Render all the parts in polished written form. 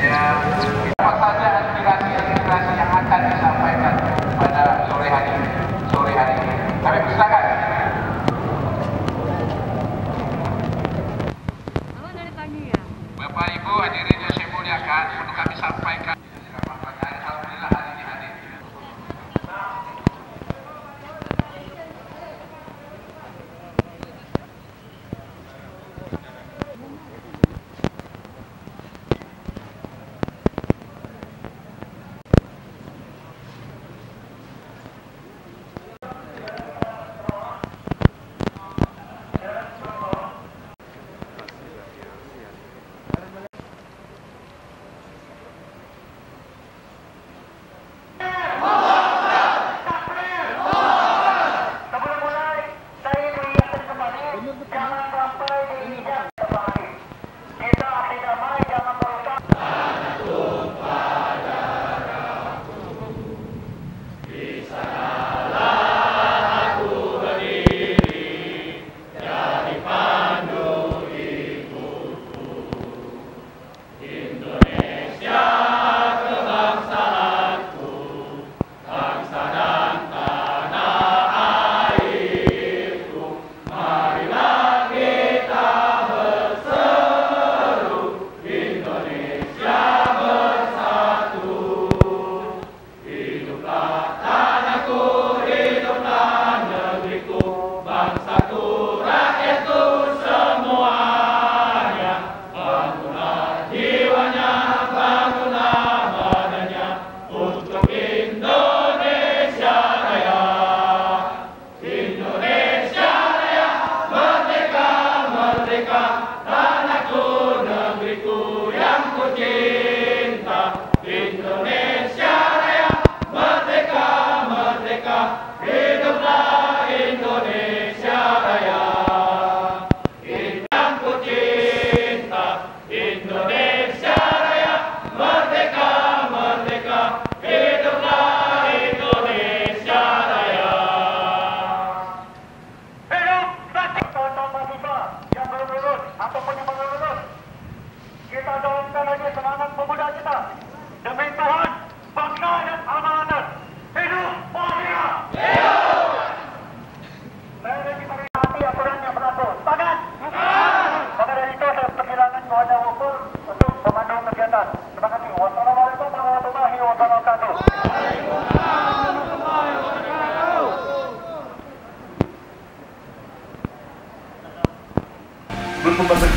Apa saja aspirasi-aspirasi yang akan disampaikan pada sore hari ini? Kami persilakan. Bapak Ibu hadirin yang saya muliakan, perlu kami sampaikan. Alhamdulillah hari ini hadir.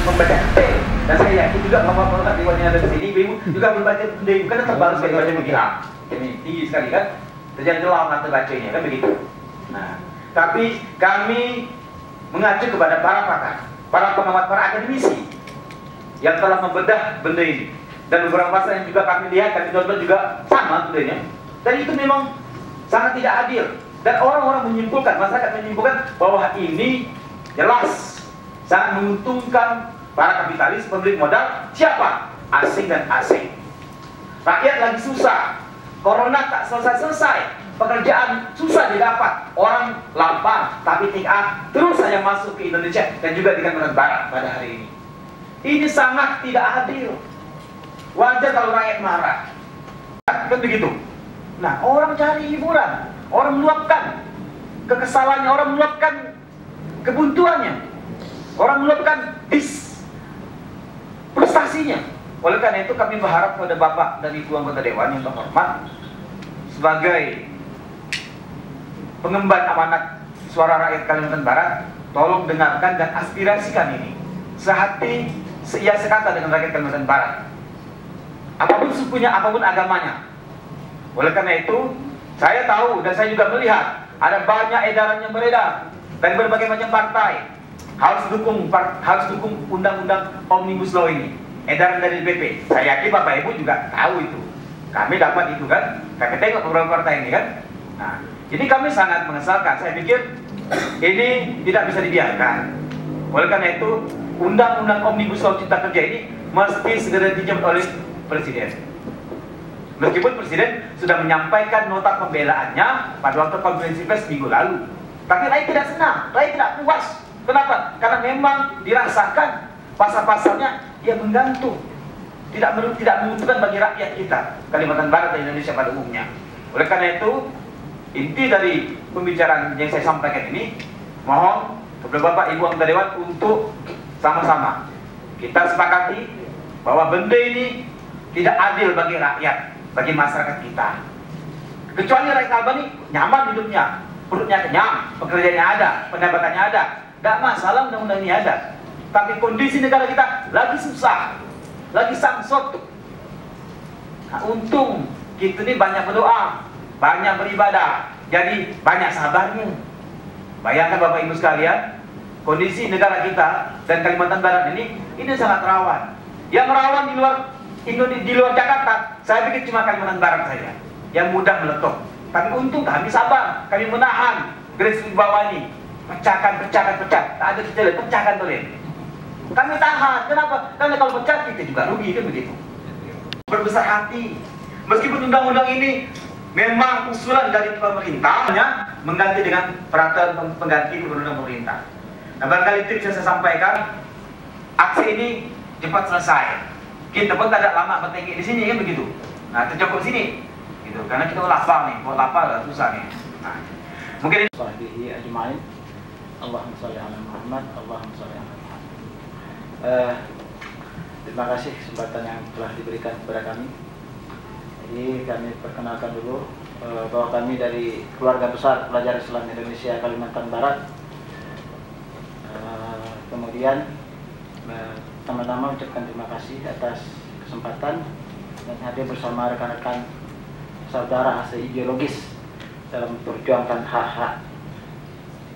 Membaca dan saya yakin juga bapak-bapak dewan yang ada di sini, ibu juga membaca sendiri, bukan terbalas baca begini. Ini tinggi sekali kan, terjadi lama terbacanya kan begitu. Nah, tapi kami mengacu kepada para pakar, para pengamat, para akademisi yang telah membedah benda ini, dan beberapa pasal yang juga kami lihat, kami nonton juga sama bendanya, dan itu memang sangat tidak adil, dan orang-orang menyimpulkan, masyarakat menyimpulkan bahwa ini jelas sangat menguntungkan para kapitalis, pemilik modal. Siapa? Asing dan asing. Rakyat lagi susah, corona tak selesai-selesai, pekerjaan susah didapat, orang lapar, tapi tingkat terus saja masuk ke Indonesia dan juga di Kalimantan Barat pada hari ini. Ini sangat tidak adil. Wajar kalau rakyat marah, kan begitu. Nah, orang cari hiburan, orang meluapkan kekesalannya, orang meluapkan kebuntuannya, orang meluapkan prestasinya. Oleh karena itu kami berharap kepada Bapak dan Ibu anggota Dewan yang terhormat, sebagai pengemban amanat suara rakyat Kalimantan Barat, tolong dengarkan dan aspirasikan ini sehati, seia sekata dengan rakyat Kalimantan Barat, apapun sukunya, apapun agamanya. Oleh karena itu saya tahu dan saya juga melihat ada banyak edaran yang beredar dari berbagai macam partai, harus dukung undang-undang Omnibus Law ini, edaran dari DPP. Saya yakin Bapak Ibu juga tahu itu. Kami dapat itu kan, kami tengok beberapa partai ini kan. Nah, jadi kami sangat mengesalkan. Saya pikir ini tidak bisa dibiarkan. Oleh karena itu, undang-undang Omnibus Law Cipta Kerja ini mesti segera dijemput oleh Presiden. Meskipun Presiden sudah menyampaikan nota pembelaannya pada waktu konferensi pers minggu lalu, tapi rakyat tidak senang, rakyat tidak puas. Kenapa? Karena memang dirasakan pasal-pasalnya yang menggantung. tidak menguntungkan bagi rakyat kita Kalimantan Barat dan Indonesia pada umumnya. Oleh karena itu, inti dari pembicaraan yang saya sampaikan ini, mohon kepada Bapak Ibu anggota Dewan untuk sama-sama kita sepakati bahwa benda ini tidak adil bagi rakyat, bagi masyarakat kita. Kecuali rakyat Albani nyaman hidupnya, perutnya kenyang, pekerjaannya ada, pendapatannya ada, tidak masalah undang-undang ini ada. Tapi kondisi negara kita lagi susah, lagi samsot. Nah, untung kita ini banyak berdoa, banyak beribadah, jadi banyak sabarnya. Bayangkan Bapak Ibu sekalian, kondisi negara kita dan Kalimantan Barat ini sangat rawan. Yang rawan di luar Jakarta, saya pikir cuma Kalimantan Barat saja yang mudah meletup. Tapi untung kami sabar, kami menahan garis bawah ini. Pecahkan, tak ada kecil, pecahkan boleh. Kami tahan, kenapa? Karena kalau pecah kita juga rugi, kan begitu. Berbesar hati, meskipun undang-undang ini memang usulan dari pemerintahnya mengganti dengan peraturan pengganti undang-undang pemerintah. Nah, barangkali tips yang saya sampaikan, aksi ini cepat selesai. Kita pun tidak lama bertengkar di sini, kan begitu. Nah, tercukup sini, gitu. Karena kita lapar nih, buat lapar susah nih. Nah, mungkin ini. Sahbihi ajma'in. Allahumma sholli ala Muhammad, Allahumma sholli ala Muhammad. Terima kasih kesempatan yang telah diberikan kepada kami. Jadi kami perkenalkan dulu bahwa kami dari keluarga besar pelajar Islam Indonesia Kalimantan Barat. Kemudian pertama-tama ucapkan terima kasih atas kesempatan dan hadir bersama rekan-rekan saudara seideologis dalam memperjuangkan hak-hak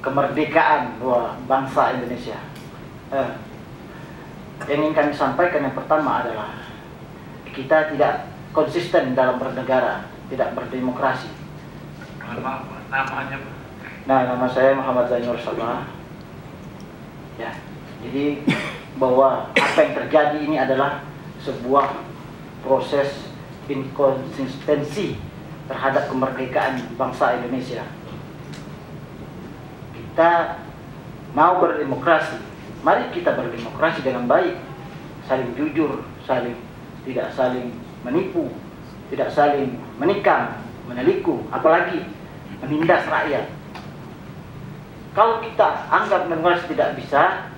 kemerdekaan bangsa Indonesia. Yang ingin kami sampaikan yang pertama adalah kita tidak konsisten dalam bernegara, tidak berdemokrasi. Namanya? Nah, nama saya Muhammad Zainur Sabah. Ya, jadi bahwa apa yang terjadi ini adalah sebuah proses inkonsistensi terhadap kemerdekaan bangsa Indonesia. Kita mau berdemokrasi, mari kita berdemokrasi dengan baik, saling jujur, tidak saling menipu, tidak saling menikam, meneliku, apalagi menindas rakyat. Kalau kita anggap demokrasi tidak bisa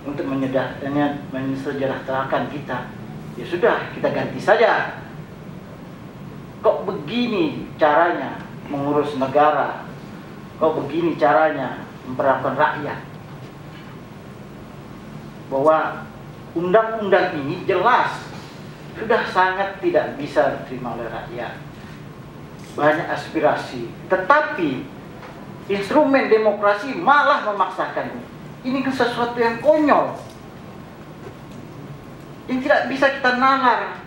untuk mensejahterakan kita, ya sudah, kita ganti saja. Kok begini caranya mengurus negara? Kok begini caranya memperlakukan rakyat? Bahwa undang-undang ini jelas sudah sangat tidak bisa diterima oleh rakyat. Banyak aspirasi, tetapi instrumen demokrasi malah memaksakan. Ini kan sesuatu yang konyol, yang tidak bisa kita nalar.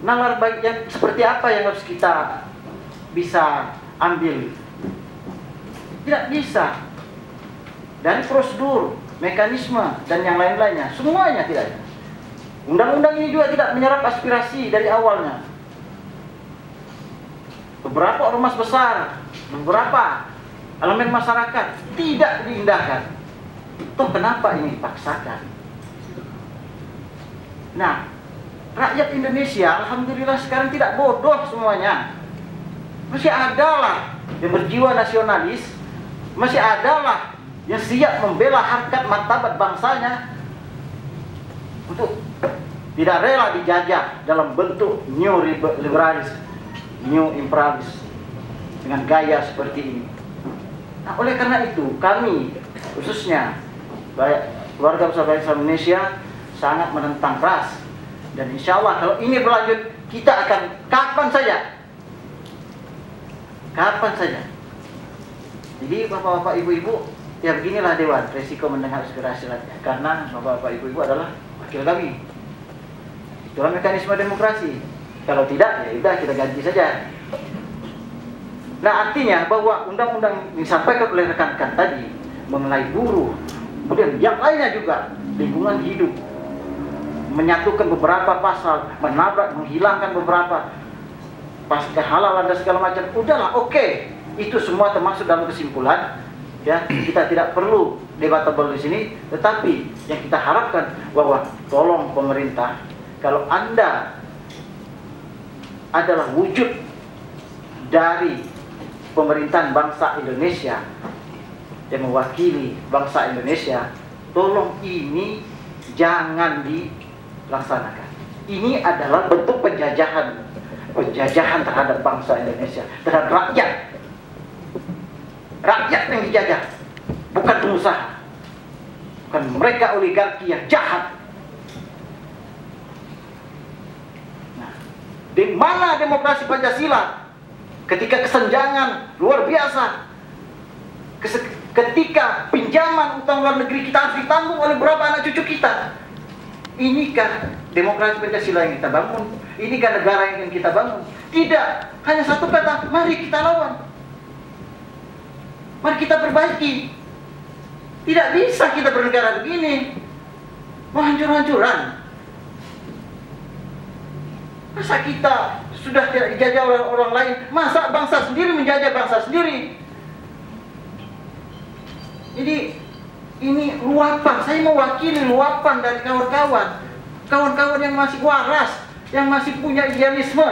Nalar baiknya seperti apa yang harus kita bisa ambil? Tidak bisa. Dari prosedur, mekanisme, dan yang lain-lainnya, semuanya tidak ada. Undang-undang ini juga tidak menyerap aspirasi dari awalnya. Beberapa ormas besar, beberapa elemen masyarakat tidak diindahkan. Toh kenapa ini dipaksakan? Nah, rakyat Indonesia alhamdulillah sekarang tidak bodoh semuanya. Masih adalah yang berjiwa nasionalis, masih adalah yang siap membela harkat martabat bangsanya untuk tidak rela dijajah dalam bentuk new liberalis, new imperialis dengan gaya seperti ini. Nah, oleh karena itu kami khususnya keluarga besar bangsa Indonesia sangat menentang keras, dan insya Allah kalau ini berlanjut kita akan kapan saja. Jadi bapak-bapak ibu-ibu, ya beginilah Dewan, resiko mendengar aspirasi rakyat, karena bapak-bapak ibu-ibu adalah wakil kami. Itulah mekanisme demokrasi. Kalau tidak, ya udah kita ganti saja. Nah, artinya bahwa undang-undang yang disampaikan oleh rekan-rekan tadi mengenai buruh, kemudian yang lainnya juga lingkungan hidup, menyatukan beberapa pasal, menabrak, menghilangkan beberapa pasal kehalalan dan segala macam, udahlah, oke. Itu semua termasuk dalam kesimpulan, ya, kita tidak perlu debatable di sini, tetapi yang kita harapkan bahwa tolong pemerintah, kalau Anda adalah wujud dari pemerintahan bangsa Indonesia yang mewakili bangsa Indonesia, tolong ini jangan dilaksanakan. Ini adalah bentuk penjajahan terhadap bangsa Indonesia, terhadap rakyat. Rakyat yang dijajah, bukan pengusaha, bukan mereka oligarki yang jahat. Nah, di mana demokrasi Pancasila ketika kesenjangan luar biasa, ketika pinjaman utang luar negeri kita harus ditanggung oleh berapa anak cucu kita? Inikah demokrasi Pancasila yang kita bangun? Inikah negara yang kita bangun? Tidak, hanya satu kata, mari kita lawan. Mari kita perbaiki. Tidak bisa kita bernegara begini, mau hancur-hancuran. Masa kita sudah tidak dijajah oleh orang lain, masa bangsa sendiri menjajah bangsa sendiri? Jadi ini luapan, saya mewakili luapan dari kawan-kawan yang masih waras, yang masih punya idealisme.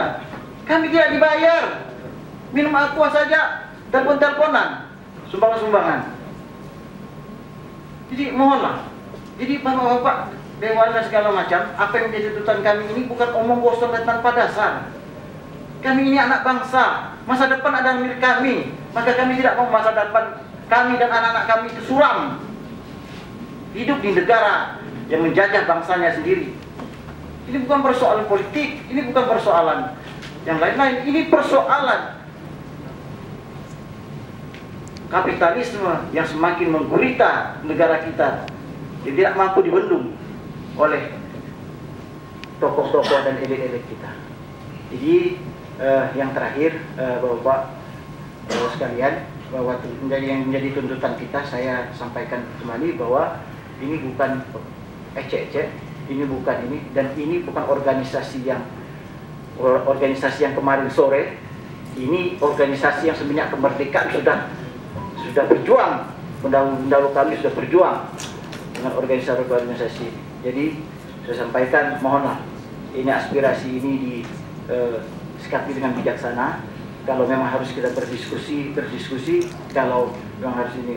Kami tidak dibayar, minum aqua saja, telepon-teleponan, sumbangan-sumbangan. Jadi mohonlah, jadi bapak-bapak, dewan dan segala macam, apa yang menjadi tuntutan kami ini bukan omong kosong dan tanpa dasar. Kami ini anak bangsa, masa depan adalah milik kami, maka kami tidak mau masa depan kami dan anak-anak kami itu suram hidup di negara yang menjajah bangsanya sendiri. Ini bukan persoalan politik, ini bukan persoalan yang lain-lain, ini persoalan kapitalisme yang semakin menggurita negara kita, yang tidak mampu dibendung oleh tokoh-tokoh dan elit-elit kita. Jadi yang terakhir, Bapak-Bapak sekalian, bahwa yang menjadi tuntutan kita, saya sampaikan kembali bahwa ini bukan ecek-ecek, ini bukan ini, dan ini bukan organisasi yang kemarin sore. Ini organisasi yang semenjak kemerdekaan sudah berjuang, pendahulu kami sudah berjuang dengan organisasi. Jadi saya sampaikan, mohonlah ini aspirasi ini disikapi dengan bijaksana. Kalau memang harus kita berdiskusi, kalau memang harus ini,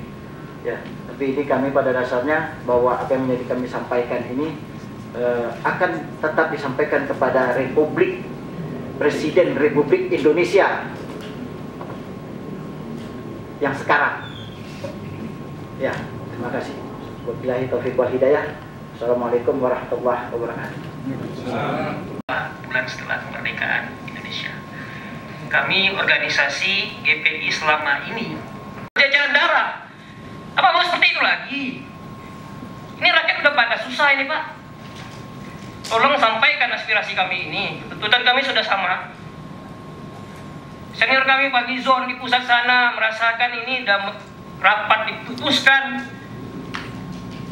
ya. Tapi ini kami pada dasarnya bahwa apa yang menjadi kami sampaikan ini akan tetap disampaikan kepada Presiden Republik Indonesia yang sekarang. Ya, terima kasih. Wabillahi taufiq wal hidayah. Assalamualaikum warahmatullahi wabarakatuh. Bulan setelah kemerdekaan Indonesia, kami organisasi GPI selama ini jajaran darah. Apa mau seperti itu lagi? Ini rakyat udah pada susah ini, Pak. Tolong sampaikan aspirasi kami ini. Tuntutan kami sudah sama. Senior kami Pak Gizon di pusat sana merasakan ini sudah rapat diputuskan,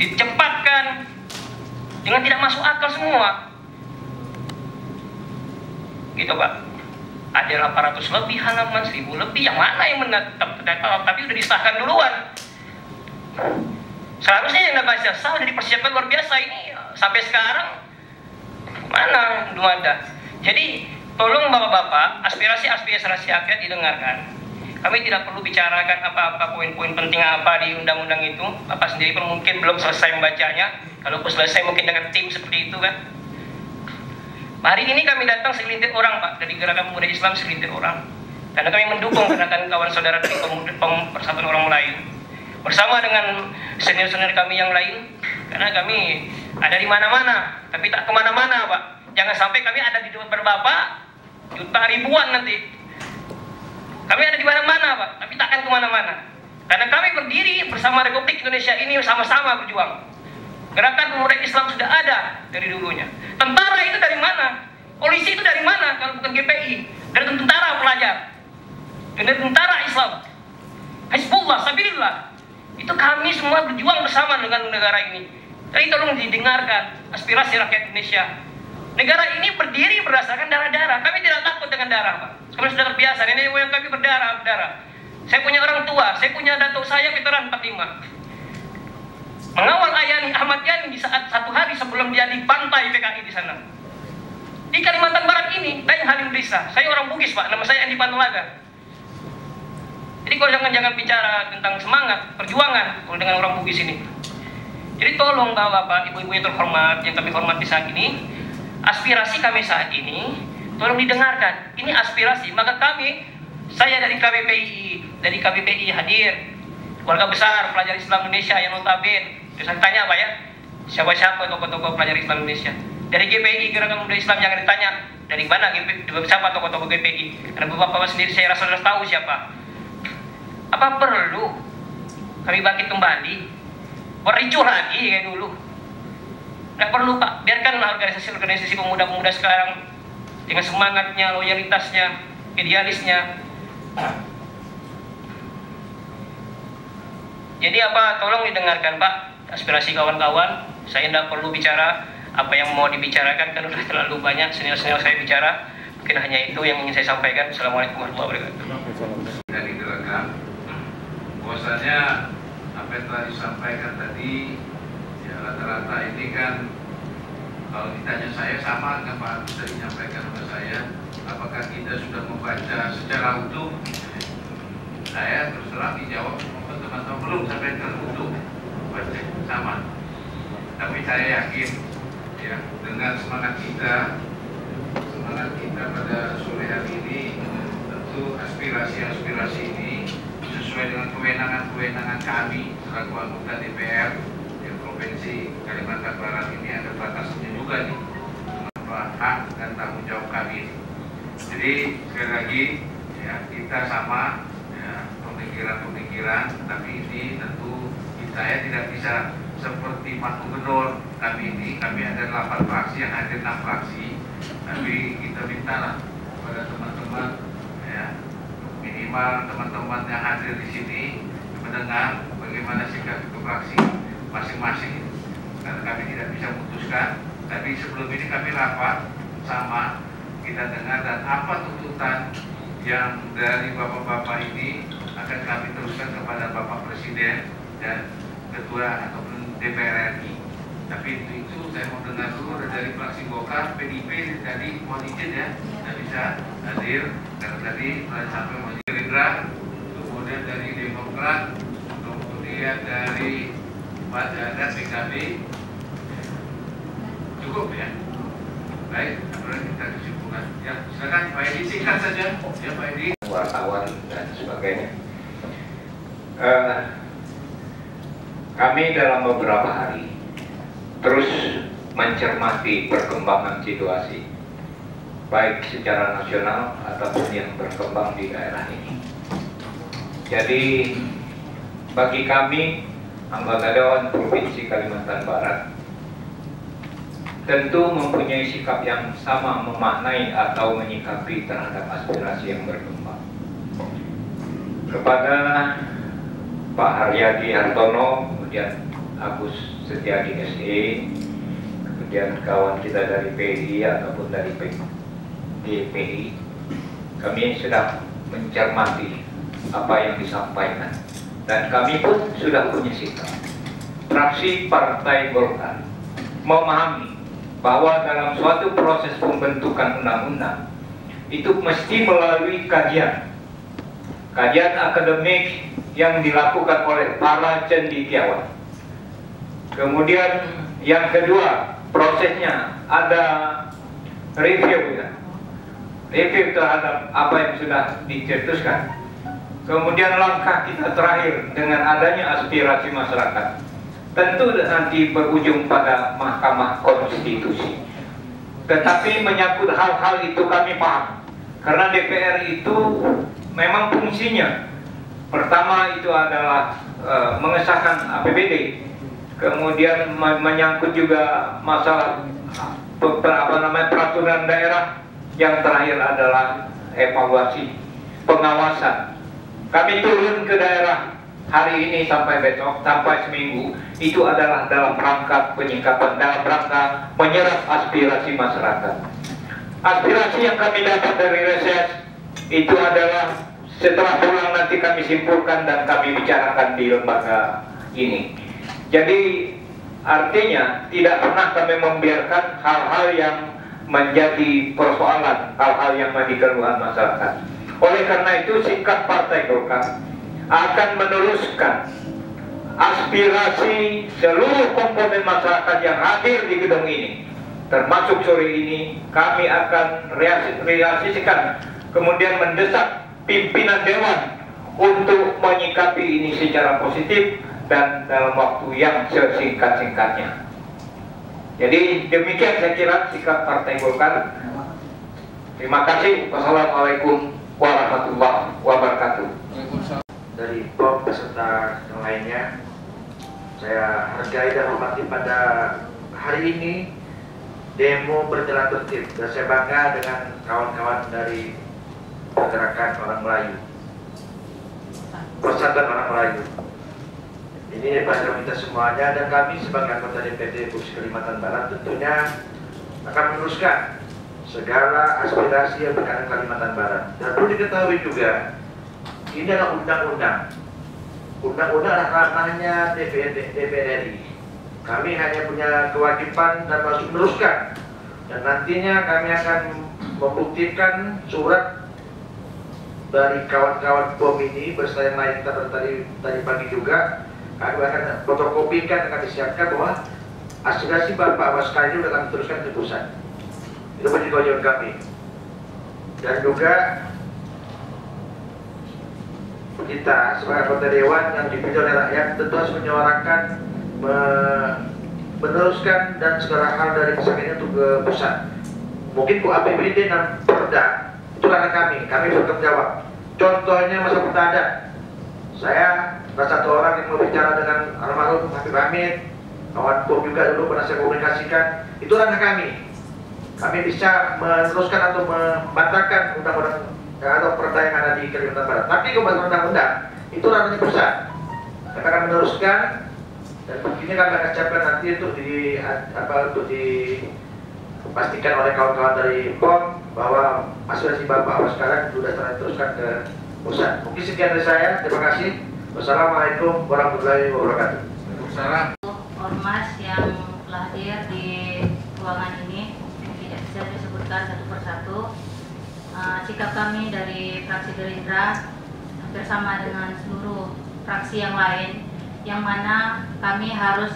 dicepatkan dengan tidak masuk akal semua. Gitu, Pak. Ada 800 lebih halaman, 1000 lebih, yang mana yang menetap, tapi udah disahkan duluan. Seharusnya yang baca sah udah dipersiapkan luar biasa, ini sampai sekarang mana belum ada. Jadi tolong bapak-bapak, aspirasi rakyat didengarkan. Kami tidak perlu bicarakan apa-apa poin-poin penting apa di undang-undang itu. Bapak sendiri pun mungkin belum selesai membacanya. Kalau selesai mungkin dengan tim seperti itu kan. Hari ini kami datang segelintir orang, Pak, dari Gerakan Pemuda Islam, segelintir orang. Karena kami mendukung gerakan kawan saudara dari Persatuan Orang Melayu. Bersama dengan senior-senior kami yang lain, karena kami ada di mana-mana, tapi tak kemana-mana, Pak. Jangan sampai kami ada di depan Bapak, juta ribuan nanti. Kami ada di mana-mana, Pak, tapi tak akan kemana-mana. Karena kami berdiri bersama Republik Indonesia ini sama-sama berjuang. Gerakan Pemuda Islam sudah ada dari dulunya. Tentara itu dari mana? Polisi itu dari mana kalau bukan GPI? Dari tentara pelajar, dari tentara Islam, Hizbullah, Sabilillah. Itu kami semua berjuang bersama dengan negara ini. Jadi tolong didengarkan aspirasi rakyat Indonesia. Negara ini berdiri berdasarkan darah-darah. Kami tidak takut dengan darah, Pak. Kami sudah terbiasa. Nenek moyang kami berdarah. Saya punya orang tua. Saya punya datuk saya veteran 45. mengawal Ahmad Yani di saat satu hari sebelum dia dibantai PKI di sana. Di Kalimantan Barat ini, Daeng Halim Risa. Saya orang Bugis, Pak. Nama saya Andi Panulaga. Jadi kalau jangan bicara tentang semangat, perjuangan kalau dengan orang Bugis ini. Jadi tolong Bapak, Ibu-ibu yang terhormat, yang kami hormati saat ini, aspirasi kami saat ini, tolong didengarkan. Ini aspirasi, maka saya dari KBPI hadir, keluarga besar pelajar Islam Indonesia yang notabene. Terus saya tanya Pak ya, siapa tokoh-tokoh pelajar Islam Indonesia? Dari GPI, Gerakan Pemuda Islam, jangan ditanya dari mana siapa tokoh-tokoh GPI, karena Bapak sendiri saya rasa sudah tahu siapa. Apa perlu kami bangkit kembali, bericuh lagi kayak dulu? Nggak perlu Pak, biarkanlah organisasi pemuda-pemuda sekarang dengan semangatnya, loyalitasnya, idealisnya. Jadi tolong didengarkan Pak aspirasi kawan-kawan. Saya tidak perlu bicara apa yang mau dibicarakan, kan sudah terlalu banyak senior-senior saya bicara. Mungkin hanya itu yang ingin saya sampaikan. Assalamualaikum warahmatullahi wabarakatuh. Dari direkam, bahwasanya apa yang telah disampaikan tadi, ya rata-rata ini kan kalau ditanya saya sama dengan Pak Agus tadi menyampaikan kepada saya, apakah kita sudah membaca secara utuh? Saya terus terang dijawab, teman-teman belum sampai terutuh baca sama. Tapi saya yakin ya dengan semangat kita pada sore hari ini, tentu aspirasi ini sesuai dengan kewenangan kami selaku anggota DPR di Provinsi Kalimantan Barat ini ada batasnya juga nih, hak dan tanggung jawab kami. Jadi sekali lagi ya kita sama ya, pemikiran, tapi ini tentu saya tidak bisa seperti Pak Gubernur. Kami ada 8 fraksi, yang hadir 6 fraksi, tapi kita mintalah kepada teman-teman ya, minimal teman-teman yang hadir di sini mendengar bagaimana sikap itu fraksi masing-masing, karena kami tidak bisa memutuskan. Tapi sebelum ini kami rapat sama, kita dengar dan apa tuntutan yang dari bapak-bapak ini akan kami teruskan kepada Bapak Presiden dan Ketua ataupun DPR RI. Tapi itu saya mau dengar dulu dari fraksi Golkar, PDIP tadi mohon izin ya, tidak bisa hadir karena tadi sampai mau Gerindra, kemudian dari Demokrat, kemudian dari Padat PKB. Cukup ya. Baik, kemudian kita kesimpulan. Ya, silakan Pak Edi, singkat saja. Ya Pak Edi. Wartawan dan sebagainya. Kami dalam beberapa hari terus mencermati perkembangan situasi, baik secara nasional ataupun yang berkembang di daerah ini. Jadi bagi kami anggota Dewan Provinsi Kalimantan Barat tentu mempunyai sikap yang sama memaknai atau menyikapi terhadap aspirasi yang berkembang. Kepada Pak Haryadi Hartono, kemudian Agus Setiadi SE, kemudian kawan kita dari PDI ataupun dari DPI, kami sudah mencermati apa yang disampaikan dan kami pun sudah punya sikap. Fraksi Partai Golkar memahami bahwa dalam suatu proses pembentukan undang-undang itu mesti melalui kajian akademik yang dilakukan oleh para cendekiawan. Kemudian yang kedua, prosesnya ada review terhadap apa yang sudah dicetuskan. Kemudian langkah kita terakhir dengan adanya aspirasi masyarakat, tentu nanti berujung pada Mahkamah Konstitusi. Tetapi menyangkut hal-hal itu kami paham, karena DPR itu memang fungsinya pertama itu adalah mengesahkan APBD, kemudian menyangkut juga masalah peraturan daerah, yang terakhir adalah evaluasi pengawasan. Kami turun ke daerah hari ini sampai besok, sampai seminggu, itu adalah dalam rangka penyikapan, dalam rangka menyerap aspirasi masyarakat. Aspirasi yang kami dapat dari reses itu adalah setelah pulang nanti kami simpulkan dan kami bicarakan di lembaga ini. Jadi artinya tidak pernah kami membiarkan hal-hal yang menjadi persoalan, hal-hal yang menjadi keluhan masyarakat. Oleh karena itu sikap Partai Golkar akan meneruskan aspirasi seluruh komponen masyarakat yang hadir di gedung ini, termasuk sore ini. Kami akan realisasikan, kemudian mendesak pimpinan Dewan untuk menyikapi ini secara positif dan dalam waktu yang sesingkat-singkatnya. Jadi demikian saya kira sikap Partai Golkar. Terima kasih. Wassalamualaikum warahmatullahi wabarakatuh. Dari POM beserta yang lainnya, saya hargai dan hormati pada hari ini demo berjalan tertib, dan saya bangga dengan kawan-kawan dari pergerakan orang Melayu, Persatuan Orang Melayu. Ini pada kita semuanya, dan kami sebagai anggota DPD Provinsi Kalimantan Barat tentunya akan meneruskan segala aspirasi yang berkaitan Kalimantan Barat. Dan perlu diketahui juga, ini adalah undang-undang. Undang-undang adalah ranahnya DPR RI. Kami hanya punya kewajiban dan harus meneruskan. Dan nantinya kami akan membuktikan surat dari kawan-kawan POM ini bersama yang lain tadi pagi juga. Kami akan fotokopikan, akan disiapkan bahwa aspirasi Bapak Abbas ini sudah kami teruskan ke pusat. Itu menjadi kewajiban kami. Dan juga kita sebagai anggota dewan yang dipilih oleh rakyat tentu harus menyuarakan, meneruskan dan segala hal dari pusat ini untuk ke pusat. Mungkin Bu APBD dan Perda itu karena kami bertanggung jawab. Contohnya masa pertahanan, saya salah satu orang yang berbicara dengan almarhum Habib Hamid, kawan POM juga dulu pernah saya komunikasikan. Itu ranah kami. Kami bisa meneruskan atau membantahkan undang-undang atau perda yang ada di Kalimantan Barat. Tapi kalau undang-undang itu ranahnya pusat. Kita akan meneruskan, dan begini kami akan siapkan nanti untuk dipastikan oleh kawan-kawan dari POM bahwa aspirasi Bapak sekarang sudah teruskan ke pusat. Mungkin sekian dari saya. Terima kasih. Wassalamualaikum warahmatullahi wabarakatuh. Waalaikumsalam. Ormas yang telah hadir di ruangan ini tidak bisa disebutkan satu persatu. Sikap kami dari fraksi Gerindra hampir sama dengan seluruh fraksi yang lain, yang mana kami harus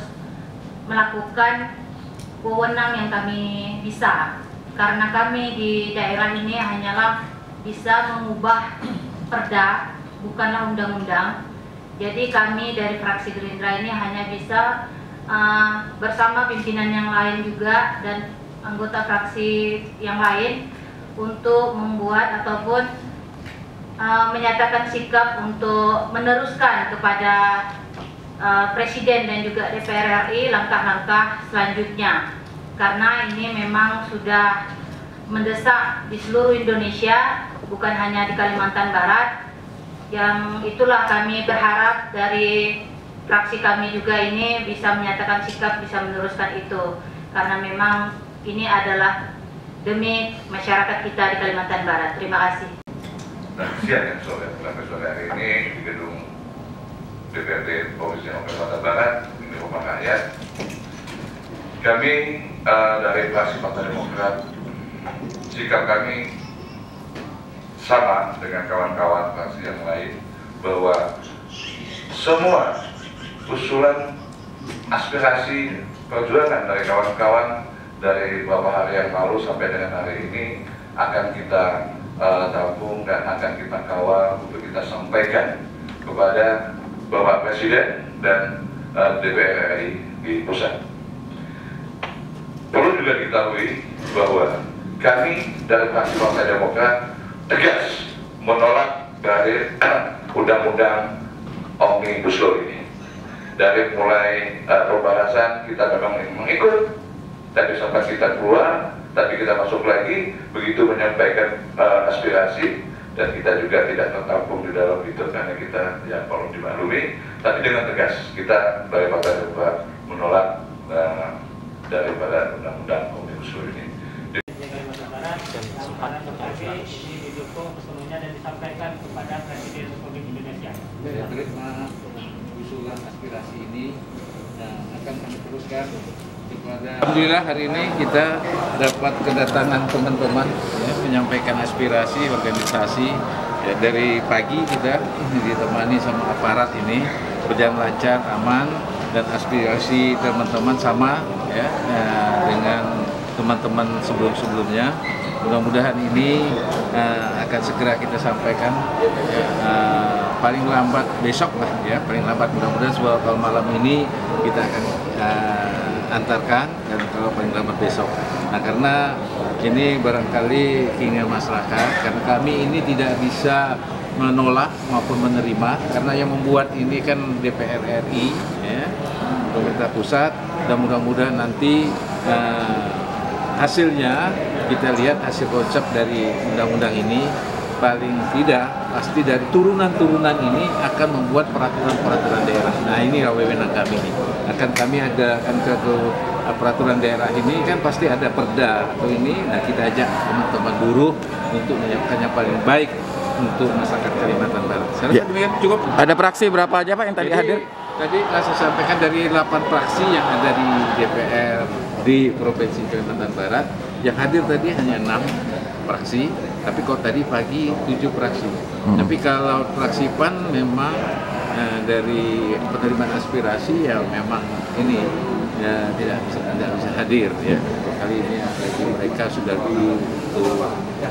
melakukan wewenang yang kami bisa, karena kami di daerah ini hanyalah bisa mengubah perda, bukanlah undang-undang. Jadi kami dari fraksi Gerindra ini hanya bisa bersama pimpinan yang lain juga dan anggota fraksi yang lain untuk membuat ataupun menyatakan sikap untuk meneruskan kepada Presiden dan juga DPR RI langkah-langkah selanjutnya, karena ini memang sudah mendesak di seluruh Indonesia, bukan hanya di Kalimantan Barat. Yang itulah kami berharap dari fraksi kami juga ini bisa menyatakan sikap, bisa meneruskan itu, karena memang ini adalah demi masyarakat kita di Kalimantan Barat. Terima kasih. Dan siang yang sore hari ini di gedung DPRD Provinsi Kalimantan Barat, ini rumah rakyat. Kami dari fraksi Partai Demokrat, sikap kami sama dengan kawan-kawan fraksi yang lain, bahwa semua usulan aspirasi perjuangan dari kawan-kawan dari beberapa hari yang lalu sampai dengan hari ini akan kita tampung dan akan kita kawal untuk kita sampaikan kepada Bapak Presiden dan DPR RI di pusat. Perlu juga diketahui bahwa kami dari fraksi Partai Demokrat tegas menolak dari undang-undang Omnibus Law ini. Dari mulai pembahasan kita memang mengikut, tapi sampai kita keluar, tapi kita masuk lagi, begitu menyampaikan aspirasi, dan kita juga tidak tertampung di dalam itu karena kita yang perlu dimaklumi. Tapi dengan tegas kita dari Partai Demokrat menolak daripada undang-undang Omnibus Law ini. Didukung seluruhnya dan disampaikan kepada Presiden Republik Indonesia. Terkait usulan aspirasi ini, sampaikan kepada Alhamdulillah hari ini kita dapat kedatangan teman-teman ya, menyampaikan aspirasi organisasi ya, dari pagi kita ditemani sama aparat ini berjalan lancar, aman, dan aspirasi teman-teman sama ya dengan teman-teman sebelum-sebelumnya. Mudah-mudahan ini akan segera kita sampaikan paling lambat besok lah ya, paling lambat mudah-mudahan sebab kalau malam ini kita akan antarkan dan kalau paling lambat besok. Nah karena ini barangkali keinginan masyarakat, karena kami ini tidak bisa menolak maupun menerima karena yang membuat ini kan DPR RI ya, pemerintah pusat, dan mudah-mudahan nanti hasilnya kita lihat hasil konsep dari undang-undang ini paling tidak pasti dari turunan-turunan ini akan membuat peraturan-peraturan daerah. Nah ini wewenang kami ini. Akan kami adakan ke peraturan daerah ini kan pasti ada perda atau ini. Nah kita ajak teman-teman buruh untuk menyiapkan yang paling baik untuk masyarakat Kalimantan Barat. Saya rasa demikian cukup. Ada fraksi berapa aja Pak yang tadi hadir? Tadi saya sampaikan dari 8 fraksi yang ada di DPR di Provinsi Kalimantan Barat, yang hadir tadi hanya 6 fraksi, tapi kalau tadi pagi 7 fraksi. Tapi kalau fraksi PAN memang dari penerimaan aspirasi ya memang ini ya tidak bisa hadir ya. Kali ini mereka sudah di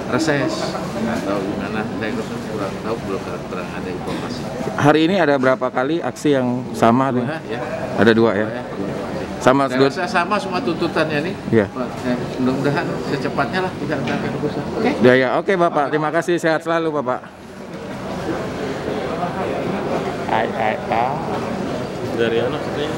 reses atau gimana, saya kurang tahu, belum ada informasi. Hari ini ada berapa kali aksi yang sama? Dua, ya. Ada 2 ya? Sama sama semua tuntutannya nih. Iya. Mudah-mudahan secepatnya lah kita akan keputusan. Oke. Ya, oke Bapak. Terima kasih, sehat selalu Bapak. Dari anak katanya.